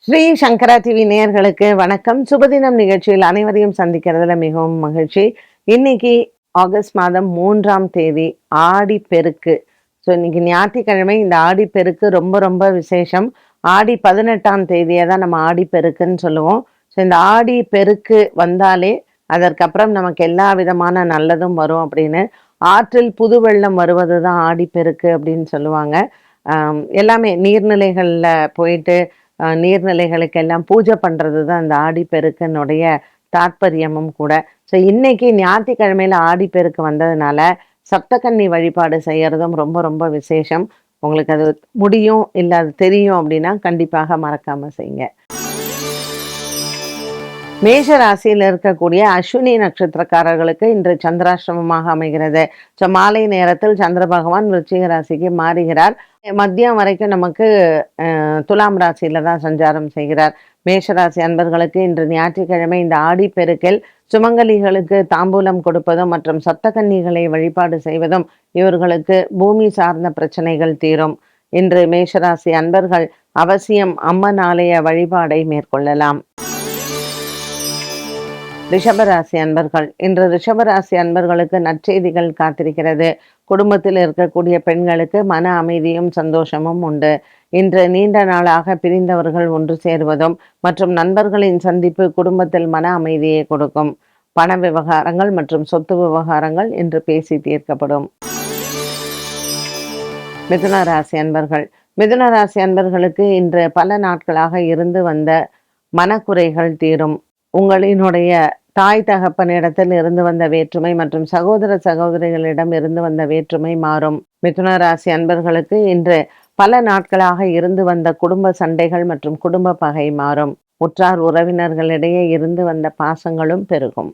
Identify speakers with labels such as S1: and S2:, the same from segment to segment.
S1: ஸ்ரீ சங்கரா TV நேயர்களுக்கு வணக்கம். சுபதினம் நிகழ்ச்சியில் அனைவரையும் சந்திக்கிறதுல மிகவும் மகிழ்ச்சி. இன்னைக்கு ஆகஸ்ட் மாதம் 3ஆம் தேதி ஆடி பெருக்கு. ஸோ இன்னைக்கு ஞாயிற்றுக்கிழமை. இந்த ஆடி பெருக்கு ரொம்ப ரொம்ப விசேஷம். ஆடி 18ஆம் தேதியை தான் நம்ம ஆடி பெருக்குன்னு சொல்லுவோம். ஸோ இந்த ஆடி பெருக்கு வந்தாலே அதற்கப்புறம் நமக்கு எல்லா விதமான நல்லதும் வரும் அப்படின்னு, ஆற்றில் புது வெள்ளம் வருவது தான் ஆடி பெருக்கு அப்படின்னு சொல்லுவாங்க. எல்லாமே நீர்நிலைகளில் போயிட்டு நீர்நிலைகளுக்கெல்லாம் பூஜை பண்றது தான் இந்த ஆடிப்பெருக்கினுடைய தாற்பயமும் கூட. ஸோ இன்னைக்கு ஞாயிற்றுக்கிழமையில ஆடிப்பெருக்கு வந்ததுனால சப்தகன்னி வழிபாடு செய்யறதும் ரொம்ப ரொம்ப விசேஷம். உங்களுக்கு அது முடியும் இல்லை அது தெரியும் அப்படின்னா கண்டிப்பாக மறக்காம செய்யுங்க. மேஷ ராசியில் இருக்கக்கூடிய அஸ்வினி நட்சத்திரக்காரர்களுக்கு இன்று சந்திராஷ்டமமாக அமைகிறது. ஸோ மாலை நேரத்தில் சந்திர பகவான் விருச்சிக ராசிக்கு மாறுகிறார். மதியம் வரைக்கும் நமக்கு துலாம் ராசியில தான் சஞ்சாரம் செய்கிறார். மேஷராசி அன்பர்களுக்கு இன்று ஞாயிற்றுக்கிழமை இந்த ஆடி பெருக்கில் சுமங்கலிகளுக்கு தாம்பூலம் கொடுப்பதும் மற்றும் சப்தகன்னிகளை வழிபாடு செய்வதும் இவர்களுக்கு பூமி சார்ந்த பிரச்சனைகள் தீரும். இன்று மேஷராசி அன்பர்கள் அவசியம் அம்மன் ஆலய வழிபாடை மேற்கொள்ளலாம். ரிஷபராசி அன்பர்கள், இன்று ரிஷபராசி அன்பர்களுக்கு நற்செய்திகள் காத்திருக்கிறது. குடும்பத்தில் இருக்கக்கூடிய பெண்களுக்கு மன அமைதியும் சந்தோஷமும் உண்டு. இன்று நீண்ட நாளாக பிரிந்தவர்கள் ஒன்று சேருவதும் மற்றும் நண்பர்களின் சந்திப்பு குடும்பத்தில் மன அமைதியை கொடுக்கும். பண விவகாரங்கள் மற்றும் சொத்து விவகாரங்கள் இன்று பேசி தீர்க்கப்படும். மிதுன ராசி அன்பர்கள், மிதுன ராசி அன்பர்களுக்கு இன்று பல நாட்களாக இருந்து வந்த மனக்குறைகள் தீரும். உங்களினுடைய தாய் தகப்பனிடத்தில் இருந்து வந்த வேற்றுமை மற்றும் சகோதர சகோதரிகளிடம் இருந்து வந்த வேற்றுமை மாறும். மிதுன ராசி அன்பர்களுக்கு இன்று பல நாட்களாக இருந்து வந்த குடும்ப சண்டைகள் மற்றும் குடும்ப பகை மாறும். உற்றார் உறவினர்களிடையே இருந்து வந்த பாசங்களும் பெருகும்.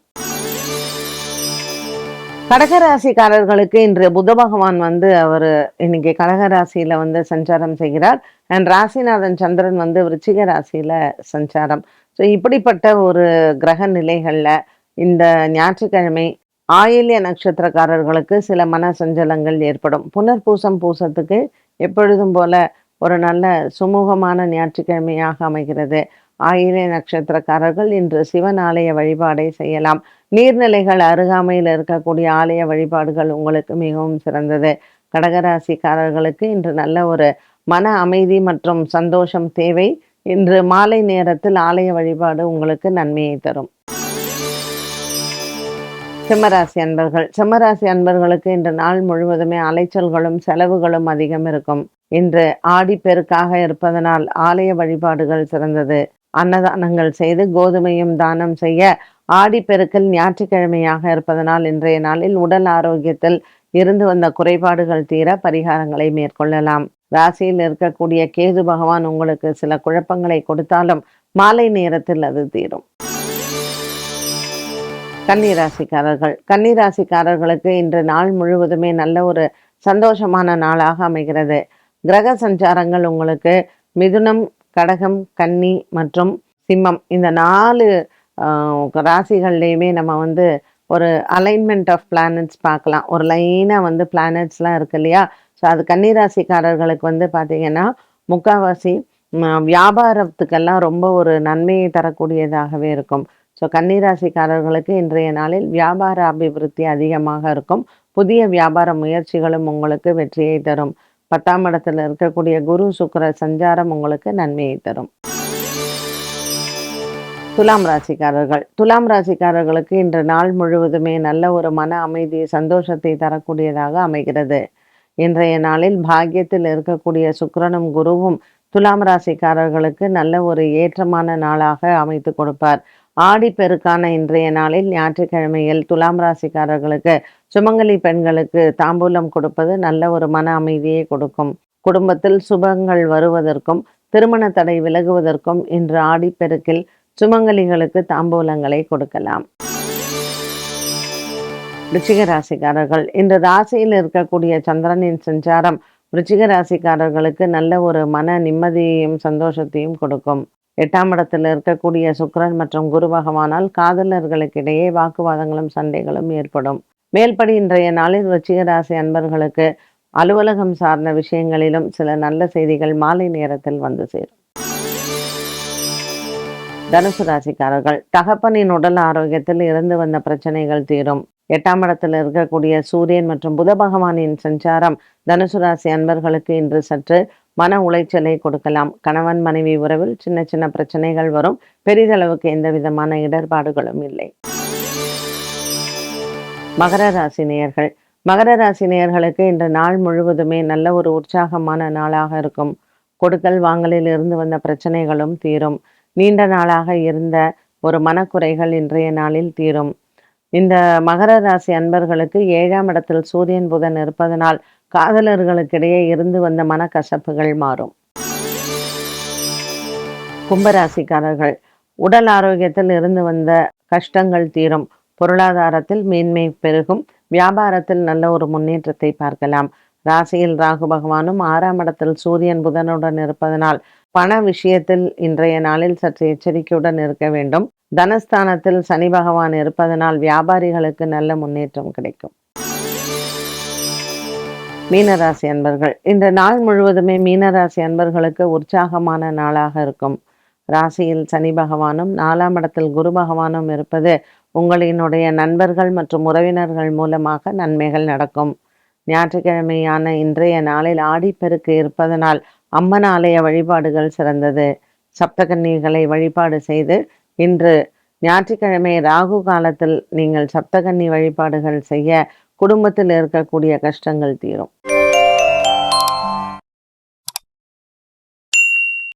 S1: கடகராசிக்காரர்களுக்கு இன்று புத பகவான் அவர் இன்னைக்கு கடகராசியில சஞ்சாரம் செய்கிறார். அண்ட் ராசிநாதன் சந்திரன் விருச்சிக ராசியில சஞ்சாரம். ஸோ இப்படிப்பட்ட ஒரு கிரக நிலைகள்ல இந்த ஞாயிற்றுக்கிழமை ஆயில்ய நட்சத்திரக்காரர்களுக்கு சில மன சஞ்சலங்கள் ஏற்படும். புனர்பூசம் பூசத்துக்கு எப்பொழுதும் போல ஒரு நல்ல சுமூகமான ஞாயிற்றுக்கிழமையாக அமைகிறது. ஆயில்ய நட்சத்திரக்காரர்கள் இன்று சிவன் ஆலய வழிபாடை செய்யலாம். நீர்நிலைகள் அருகாமையில் இருக்கக்கூடிய ஆலய வழிபாடுகள் உங்களுக்கு மிகவும் சிறந்தது. கடகராசிக்காரர்களுக்கு இன்று நல்ல ஒரு மன அமைதி மற்றும் சந்தோஷம் தேவை. இன்று மாலை நேரத்தில் ஆலய வழிபாடு உங்களுக்கு நன்மையை தரும். சிம்மராசி அன்பர்கள், சிம்மராசி அன்பர்களுக்கு இன்று நாள் முழுவதுமே அலைச்சல்களும் செலவுகளும் அதிகம் இருக்கும். இன்று ஆடி பெருக்காக இருப்பதனால் ஆலய வழிபாடுகள் சிறந்தது. அன்னதானங்கள் செய்து கோதுமையும் தானம் செய்ய ஆடிப்பெருக்கில் ஞாயிற்றுக்கிழமையாக இருப்பதனால் இன்றைய நாளில் உடல் ஆரோக்கியத்தில் இருந்து வந்த குறைபாடுகள் தீர பரிகாரங்களை மேற்கொள்ளலாம். ராசியில் இருக்கக்கூடிய கேது பகவான் உங்களுக்கு சில குழப்பங்களை கொடுத்தாலும் மாலை நேரத்தில் அது தீரும். கன்னிராசிக்காரர்கள், கன்னிராசிக்காரர்களுக்கு இன்று நாள் முழுவதுமே நல்ல ஒரு சந்தோஷமான நாளாக அமைகிறது. கிரக சஞ்சாரங்கள் உங்களுக்கு மிதுனம், கடகம், கன்னி மற்றும் சிம்மம் இந்த 4 ராசிகள்லையுமே நம்ம ஒரு அலைன்மெண்ட் ஆஃப் பிளானட்ஸ் பார்க்கலாம். ஒரு லைனாக பிளானட்ஸ்லாம் இருக்கு இல்லையா? ஸோ அது கன்னிராசிக்காரர்களுக்கு பார்த்தீங்கன்னா முக்கால்வாசி வியாபாரத்துக்கெல்லாம் ரொம்ப ஒரு நன்மையை தரக்கூடியதாகவே இருக்கும். ஸோ கன்னிராசிக்காரர்களுக்கு இன்றைய நாளில் வியாபார அபிவிருத்தி அதிகமாக இருக்கும். புதிய வியாபார முயற்சிகளும் உங்களுக்கு வெற்றியை தரும். 10ஆம் இடத்துல இருக்கக்கூடிய குரு சுக்கிர சஞ்சாரம் உங்களுக்கு நன்மையை தரும். துலாம் ராசிக்காரர்கள், துலாம் ராசிக்காரர்களுக்கு இன்று நாள் முழுவதுமே நல்ல ஒரு மன அமைதி சந்தோஷத்தை தரக்கூடியதாக அமைகிறது. இன்றைய நாளில் பாக்கியத்தில் இருக்கக்கூடிய சுக்கிரனும் குருவும் துலாம் ராசிக்காரர்களுக்கு நல்ல ஒரு ஏற்றமான நாளாக அமைத்து கொடுப்பார். ஆடி பெருக்கான இன்றைய நாளில் ஞாயிற்றுக்கிழமையில் துலாம் ராசிக்காரர்களுக்கு சுமங்கலி பெண்களுக்கு தாம்பூலம் கொடுப்பது நல்ல ஒரு மன அமைதியை கொடுக்கும். குடும்பத்தில் சுபங்கள் வருவதற்கும் திருமண தடை விலகுவதற்கும் இன்று ஆடிப்பெருக்கில் சுமங்கலிகளுக்கு தாம்பூலங்களை கொடுக்கலாம். விருச்சிக ராசிக்காரர்கள், இன்று ராசியில் இருக்கக்கூடிய சந்திரனின் சஞ்சாரம் விருச்சிக ராசிக்காரர்களுக்கு நல்ல ஒரு மன நிம்மதியையும் சந்தோஷத்தையும் கொடுக்கும். 8ஆம் இடத்தில் இருக்கக்கூடிய சுக்கிரன் மற்றும் குரு பகவானால் காதலர்களுக்கு இடையே வாக்குவாதங்களும் சண்டைகளும் ஏற்படும். மேல்படி இன்றைய நாளில் விருச்சிக ராசி அன்பர்களுக்கு அலுவலகம் சார்ந்த விஷயங்களிலும் சில நல்ல செய்திகள் மாலை நேரத்தில் வந்து சேரும். தனுசு ராசிக்காரர்கள், தகப்பனின் உடல் ஆரோக்கியத்தில் இருந்து வந்த பிரச்சனைகள் தீரும். 8ஆம் இடத்தில் இருக்கக்கூடிய சூரியன் மற்றும் புத பகவானின் சஞ்சாரம் தனுசு ராசி அன்பர்களுக்கு இன்று சற்று மன உளைச்சலை கொடுக்கலாம். கணவன் மனைவி உறவில் சின்ன சின்ன பிரச்சனைகள் வரும். பெரிதளவுக்கு எந்த விதமான இடர்பாடுகளும் இல்லை. மகர ராசி நேயர்கள், மகர ராசி நேயர்களுக்கு இன்று நாள் முழுவதுமே நல்ல ஒரு உற்சாகமான நாளாக இருக்கும். கொடுக்கல் வாங்கலில் இருந்து வந்த பிரச்சனைகளும் தீரும். நீண்ட நாளாக இருந்த ஒரு மனக்குறைகள் இன்றைய நாளில் தீரும். இந்த மகர ராசி அன்பர்களுக்கு 7ஆம் இடத்தில் சூரியன் புதன் இருப்பதனால் காதலர்களுக்கிடையே இருந்து வந்த மனக்கசப்புகள் மாறும். கும்பராசிக்காரர்கள், உடல் ஆரோக்கியத்தில் இருந்து வந்த கஷ்டங்கள் தீரும். பொருளாதாரத்தில் மேன்மை பெருகும். வியாபாரத்தில் நல்ல ஒரு முன்னேற்றத்தை பார்க்கலாம். ராசியில் ராகு பகவானும் 6ஆம் இடத்தில் சூரியன் புதனுடன் இருப்பதனால் பண விஷயத்தில் இன்றைய நாளில் சற்று எச்சரிக்கையுடன் இருக்க வேண்டும். தனஸ்தானத்தில் சனி பகவான் இருப்பதனால் வியாபாரிகளுக்கு நல்ல முன்னேற்றம் கிடைக்கும். மீனராசி அன்பர்கள், இந்த நாள் முழுவதுமே மீனராசி அன்பர்களுக்கு உற்சாகமான நாளாக இருக்கும். ராசியில் சனி பகவானும் 4ஆம் இடத்தில் குரு பகவானும் இருப்பது உங்களினுடைய நண்பர்கள் மற்றும் உறவினர்கள் மூலமாக நன்மைகள் நடக்கும். ஞாயிற்றுக்கிழமையான இன்றைய நாளில் ஆடிப்பெருக்கு இருப்பதனால் அம்மன் ஆலய வழிபாடுகள் சிறந்தது. சப்தகன்னிகளை வழிபாடு செய்து இன்று ஞாயிற்றுக்கிழமை ராகு காலத்தில் நீங்கள் சப்தகன்னி வழிபாடுகள் செய்ய குடும்பத்தில் இருக்கக்கூடிய கஷ்டங்கள் தீரும்.